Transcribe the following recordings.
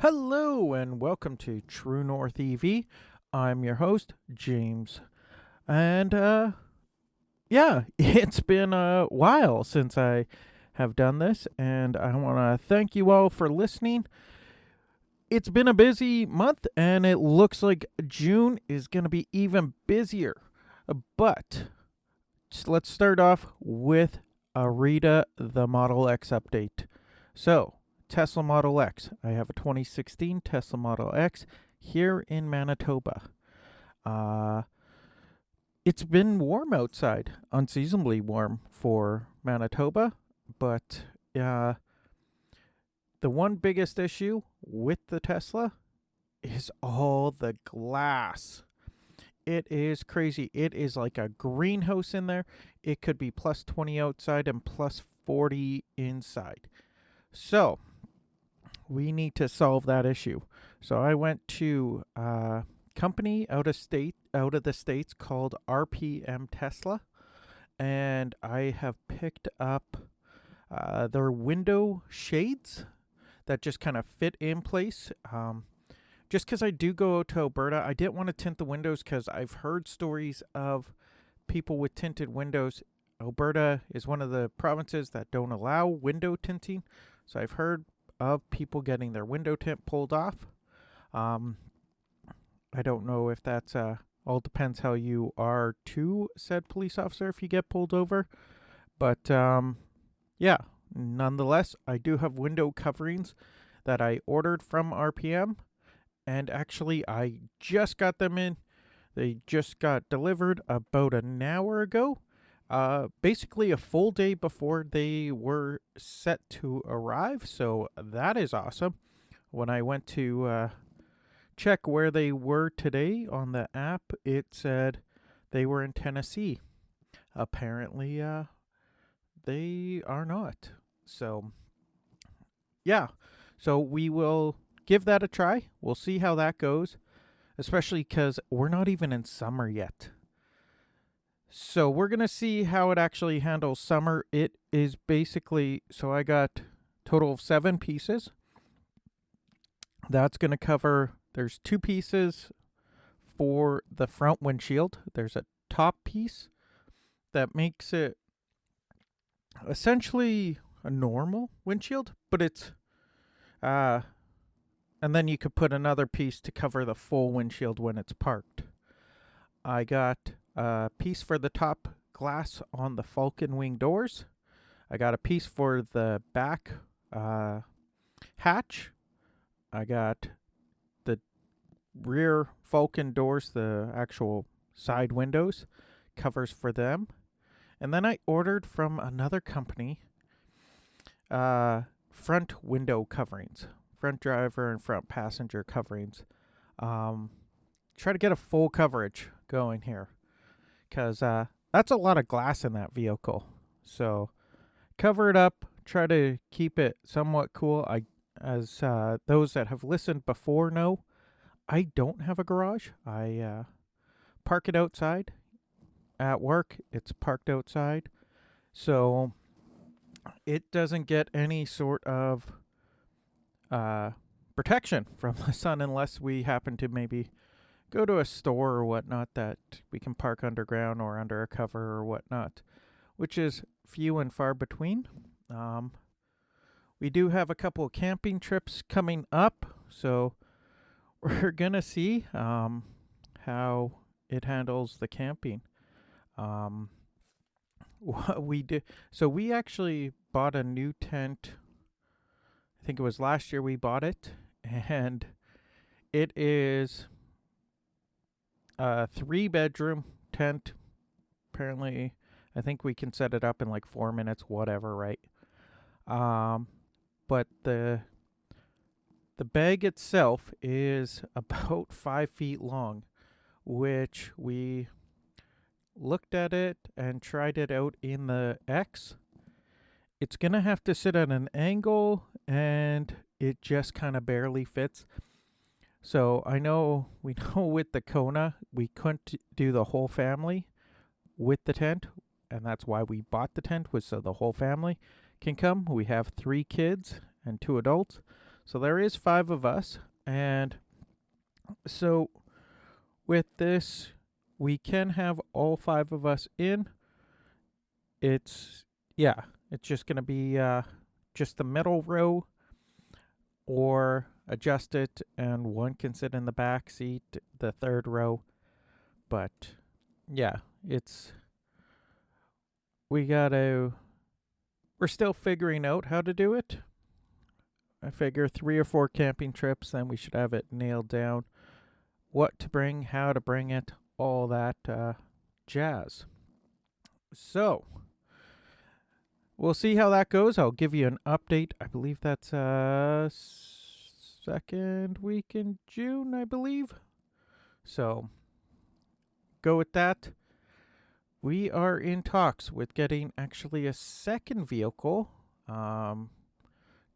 Hello and welcome to True North EV. I'm your host, James. And yeah, it's been a while since I have done this, and I want to thank you all for listening. It's been a busy month, and it looks like June is going to be even busier. But let's start off with a Rita the Model X update. So, Tesla Model X. I have a 2016 Tesla Model X here in Manitoba. It's been warm outside, unseasonably warm for Manitoba, but the one biggest issue with the Tesla is all the glass. It is crazy. It is like a greenhouse in there. It could be plus 20 outside and plus 40 inside. So, we need to solve that issue. So I went to a company out of the states called RPM Tesla, and I have picked up their window shades that just kind of fit in place. Just because I do go out to Alberta, I didn't want to tint the windows because I've heard stories of people with tinted windows. Alberta is one of the provinces that don't allow window tinting, so I've heard of people getting their window tint pulled off. I don't know if that's all depends how you are to said police officer if you get pulled over. But yeah, nonetheless, I do have window coverings that I ordered from RPM. And actually, I just got them in. They just got delivered about an hour ago. Basically a full day before they were set to arrive, so that is awesome. When I went to check where they were today on the app, it said they were in Tennessee. Apparently, they are not. So, yeah. So we will give that a try. We'll see how that goes, especially because we're not even in summer yet. So we're going to see how it actually handles summer. It is basically, so I got total of 7 pieces. That's going to cover, there's 2 pieces for the front windshield. There's a top piece that makes it essentially a normal windshield, but it's, and then you could put another piece to cover the full windshield when it's parked. I got a piece for the top glass on the Falcon Wing doors. I got a piece for the back hatch. I got the rear Falcon doors, the actual side windows, covers for them. And then I ordered from another company front window coverings, front driver and front passenger coverings. Try to get a full coverage going here, because that's a lot of glass in that vehicle. So cover it up, try to keep it somewhat cool. As those that have listened before know, I don't have a garage. I park it outside. At work, it's parked outside, so it doesn't get any sort of protection from the sun unless we happen to maybe go to a store or whatnot that we can park underground or under a cover or whatnot, which is few and far between. We do have a couple of camping trips coming up, so we're going to see how it handles the camping. What we did, so we actually bought a new tent. I think it was last year we bought it, and it is a 3-bedroom tent. Apparently, I think we can set it up in like 4 minutes, whatever, right? But the bag itself is about 5 feet long, which we looked at it and tried it out in the X. It's going to have to sit at an angle, and it just kind of barely fits. So we know with the Kona, we couldn't do the whole family with the tent, and that's why we bought the tent, was so the whole family can come. We have 3 kids and 2 adults, So there is 5 of us. And so with this, we can have all 5 of us in. It's, yeah, it's just going to be just the middle row, or adjust it and one can sit in the back seat, the third row. But yeah, we're still figuring out how to do it. I figure 3 or 4 camping trips, then we should have it nailed down. What to bring, how to bring it, all that jazz. So, we'll see how that goes. I'll give you an update. I believe that's second week in June, I believe. So, go with that. We are in talks with getting actually a second vehicle.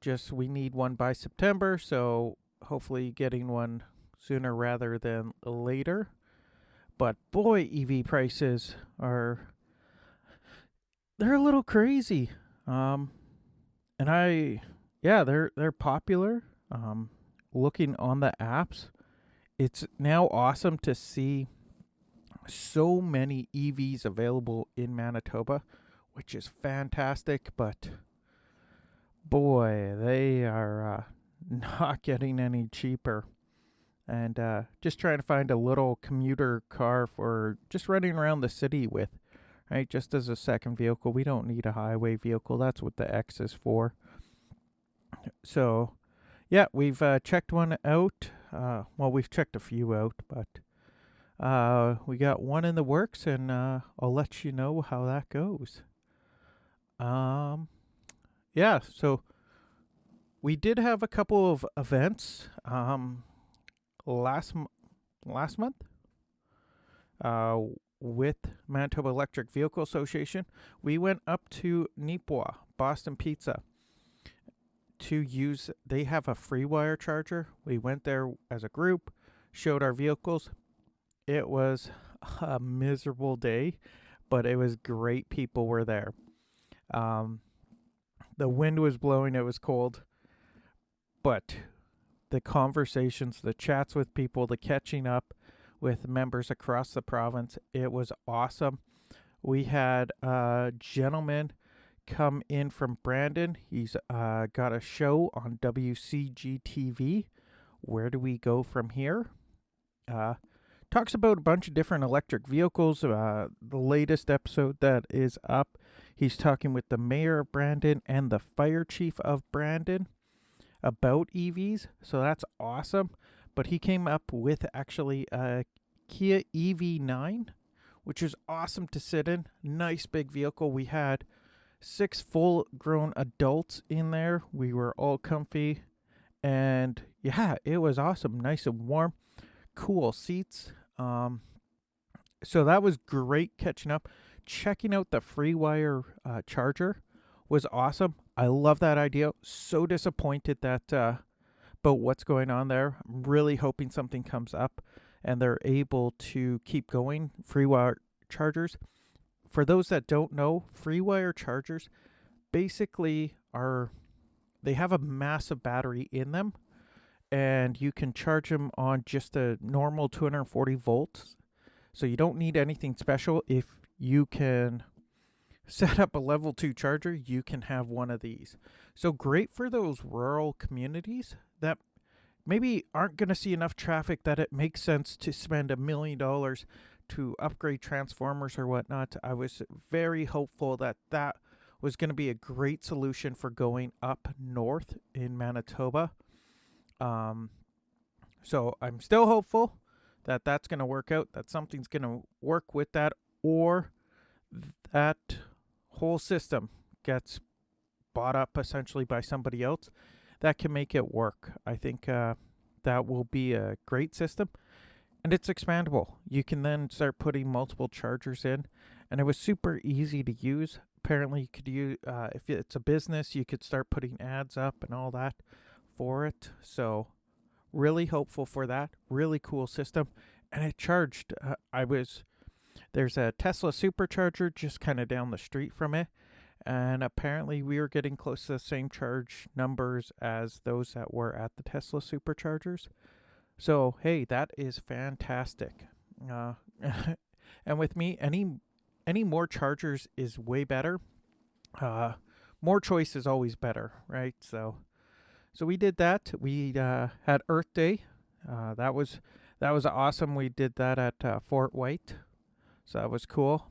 Just we need one by September, so hopefully getting one sooner rather than later. But boy, EV prices they're a little crazy. And they're popular. Looking on the apps, it's now awesome to see so many EVs available in Manitoba, which is fantastic. But boy, they are not getting any cheaper. And just trying to find a little commuter car for just running around the city with, right? Just as a second vehicle. We don't need a highway vehicle. That's what the X is for. So, yeah, we've checked one out. Well, we've checked a few out, but we got one in the works, and I'll let you know how that goes. Yeah, so we did have a couple of events last month with Manitoba Electric Vehicle Association. We went up to Nipois, Boston Pizza, to use, they have a free wire charger. We went there as a group, showed our vehicles. It was a miserable day, but it was great. People were there. The wind was blowing, it was cold, but the conversations, the chats with people, the catching up with members across the province, it was awesome. We had a gentleman come in from Brandon. He's got a show on WCGTV. Where do we go from here? Talks about a bunch of different electric vehicles. The latest episode that is up, he's talking with the mayor of Brandon and the fire chief of Brandon about EVs. So that's awesome. But he came up with actually a Kia EV9, which is awesome to sit in. Nice big vehicle. We had 6 full-grown adults in there. We were all comfy. And yeah, it was awesome. Nice and warm. Cool seats. So that was great catching up. Checking out the FreeWire charger was awesome. I love that idea. So disappointed that about what's going on there. I'm really hoping something comes up and they're able to keep going. FreeWire chargers. For those that don't know, FreeWire chargers basically they have a massive battery in them, and you can charge them on just a normal 240 volts. So you don't need anything special. If you can set up a level 2 charger, you can have one of these. So great for those rural communities that maybe aren't going to see enough traffic that it makes sense to spend $1 million to upgrade transformers or whatnot. I was very hopeful that that was going to be a great solution for going up north in Manitoba. So I'm still hopeful that that's going to work out, that something's going to work with that, or that whole system gets bought up essentially by somebody else that can make it work. I think that will be a great system, and it's expandable. You can then start putting multiple chargers in, and it was super easy to use. Apparently you could use, if it's a business, you could start putting ads up and all that for it. So really hopeful for that. Really cool system. And it charged. There's a Tesla supercharger just kind of down the street from it. And apparently we were getting close to the same charge numbers as those that were at the Tesla superchargers. So hey, that is fantastic. Uh, and with me, any more chargers is way better. More choice is always better, right? So we did that. We had Earth Day. That was awesome. We did that at Fort White, so that was cool.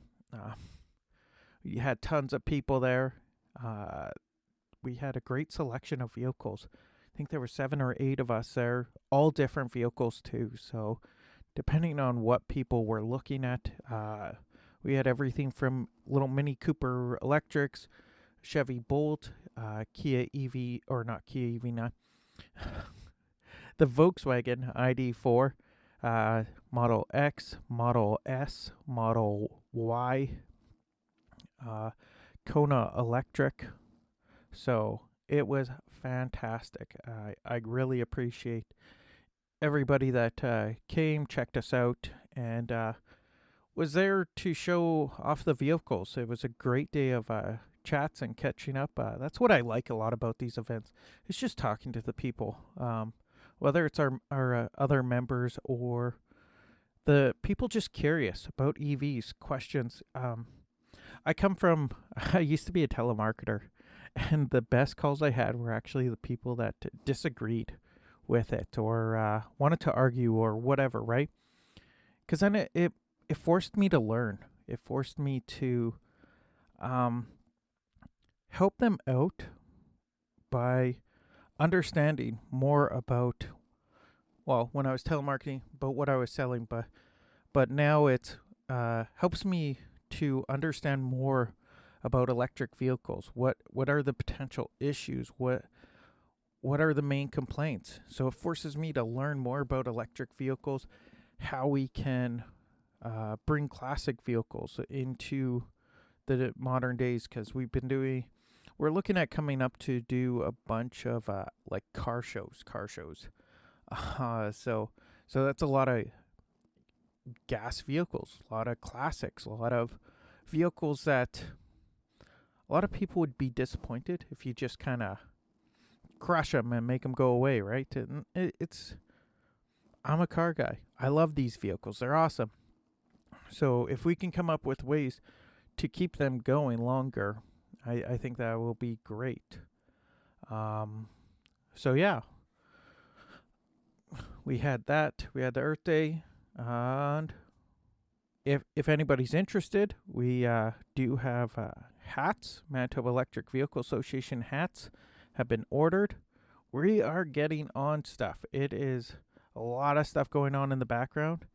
We had tons of people there. Uh, we had a great selection of vehicles. I think there were 7 or 8 of us there, all different vehicles too. So depending on what people were looking at, we had everything from little Mini Cooper electrics, Chevy Bolt, Kia EV, or not Kia EV9, the Volkswagen ID4, Model X, Model S, Model Y, Kona Electric. So it was fantastic. I really appreciate everybody that came, checked us out, and was there to show off the vehicles. It was a great day of chats and catching up. That's what I like a lot about these events. It's just talking to the people, whether it's our other members or the people just curious about EVs, questions. I used to be a telemarketer, and the best calls I had were actually the people that disagreed with it or wanted to argue or whatever, right? Because then it forced me to learn. It forced me to help them out by understanding more about, well, when I was telemarketing, about what I was selling, but now it helps me to understand more about electric vehicles. What are the potential issues? What are the main complaints? So it forces me to learn more about electric vehicles, how we can bring classic vehicles into the modern days, because we're looking at coming up to do a bunch of like car shows. So that's a lot of gas vehicles, a lot of classics, a lot of vehicles that a lot of people would be disappointed if you just kind of crush them and make them go away, right? And I'm a car guy. I love these vehicles. They're awesome. So if we can come up with ways to keep them going longer, I think that will be great. So yeah, we had that. We had the Earth Day, and if anybody's interested, we do have hats. Manitoba Electric Vehicle Association hats have been ordered. We are getting on stuff. It is a lot of stuff going on in the background,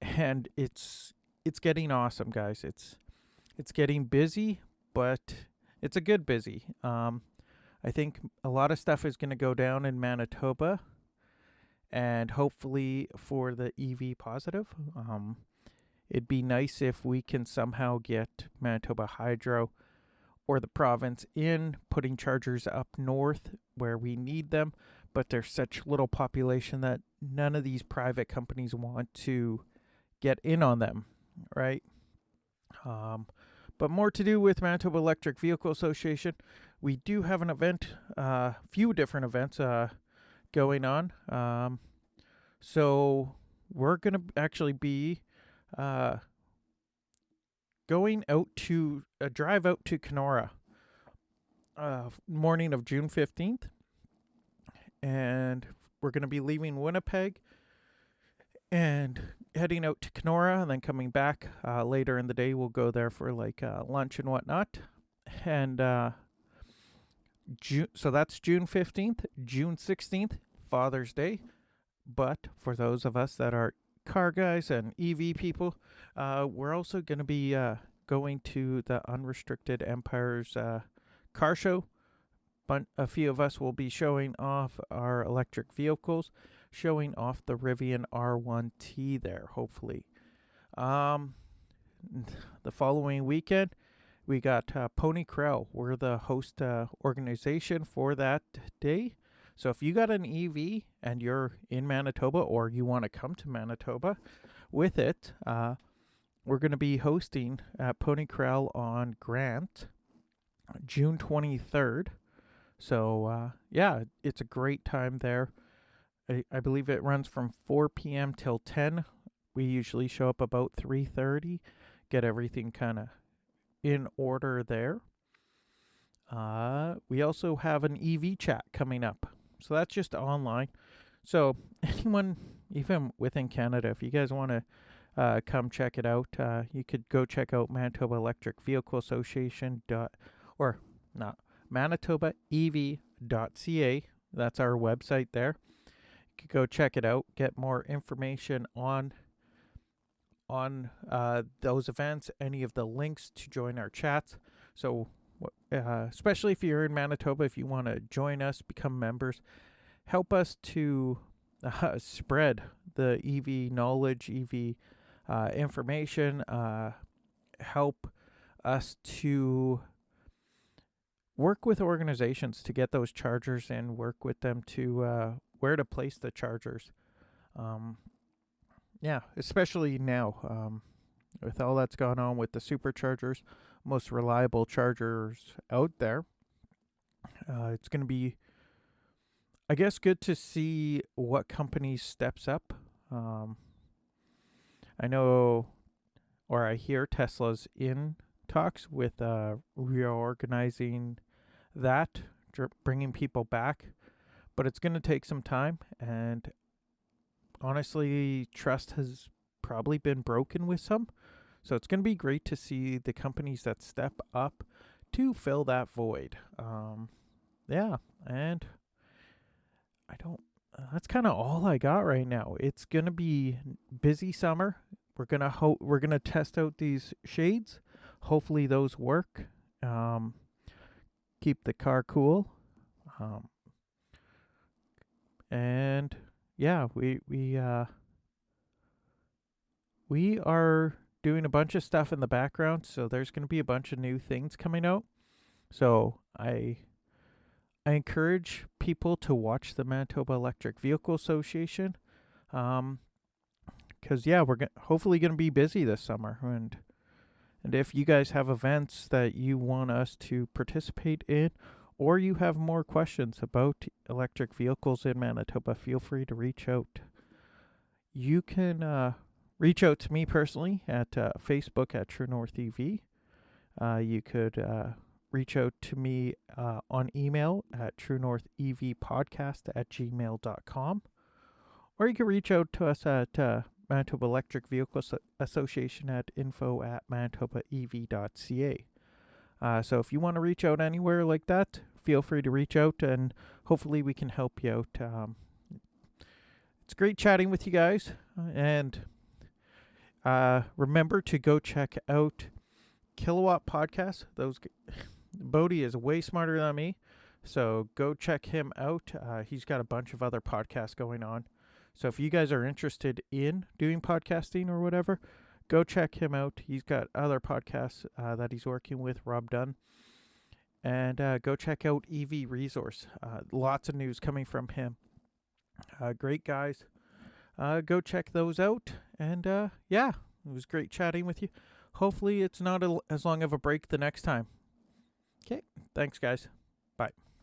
and it's getting awesome, guys. It's getting busy, but it's a good busy. I think a lot of stuff is going to go down in Manitoba, and hopefully for the EV positive. It'd be nice if we can somehow get Manitoba Hydro or the province in putting chargers up north where we need them, but there's such little population that none of these private companies want to get in on them, right? But more to do with Manitoba Electric Vehicle Association. We do have an event, few different events going on. So we're going to actually be going out to drive out to Kenora morning of June 15th. And we're going to be leaving Winnipeg and heading out to Kenora, and then coming back later in the day. We'll go there for like lunch and whatnot. And so that's June 15th. June 16th, Father's Day. But for those of us that are car guys and EV people, we're also going to be going to the Unrestricted Empire's car show. But a few of us will be showing off our electric vehicles, showing off the Rivian R1T there, hopefully. The following weekend, we got Pony Corral. We're the host organization for that day. So if you got an EV and you're in Manitoba or you want to come to Manitoba with it, we're going to be hosting at Pony Corral on Grant June 23rd. So, yeah, it's a great time there. I believe it runs from 4 p.m. till 10. We usually show up about 3:30, get everything kind of in order there. We also have an EV chat coming up. So that's just online. So anyone, even within Canada, if you guys want to come check it out, you could go check out Manitoba Electric Vehicle Association or not manitobaev.ca. That's our website there. You could go check it out, get more information on those events, any of the links to join our chats. So especially if you're in Manitoba, if you want to join us, become members, help us to spread the EV knowledge, EV information, help us to work with organizations to get those chargers and work with them to where to place the chargers. Yeah, especially now with all that's gone on with the superchargers, most reliable chargers out there. It's going to be, I guess, good to see what company steps up. I know, or I hear Tesla's in talks with reorganizing that, bringing people back, but it's going to take some time. And honestly, trust has probably been broken with some. So it's going to be great to see the companies that step up to fill that void. Yeah, and I don't. That's kind of all I got right now. It's going to be busy summer. We're gonna test out these shades. Hopefully those work. Keep the car cool. And yeah, we are doing a bunch of stuff in the background, so there's going to be a bunch of new things coming out. So I encourage people to watch the Manitoba Electric Vehicle Association, because yeah, we're hopefully going to be busy this summer, and if you guys have events that you want us to participate in, or you have more questions about electric vehicles in Manitoba, feel free to reach out. You can reach out to me personally at Facebook at True North EV. You could reach out to me on email at truenorthevpodcast@gmail.com. Or you can reach out to us at Manitoba Electric Vehicle Association at info@manitobaev.ca. So if you want to reach out anywhere like that, feel free to reach out, and hopefully we can help you out. It's great chatting with you guys, and remember to go check out Kilowatt Podcast. Bodie is way smarter than me, so go check him out. He's got a bunch of other podcasts going on. So if you guys are interested in doing podcasting or whatever, go check him out. He's got other podcasts that he's working with, Rob Dunn. And go check out EV Resource. Lots of news coming from him. Great guys. Go check those out. And yeah, it was great chatting with you. Hopefully it's not as long of a break the next time. Okay, thanks guys. Bye.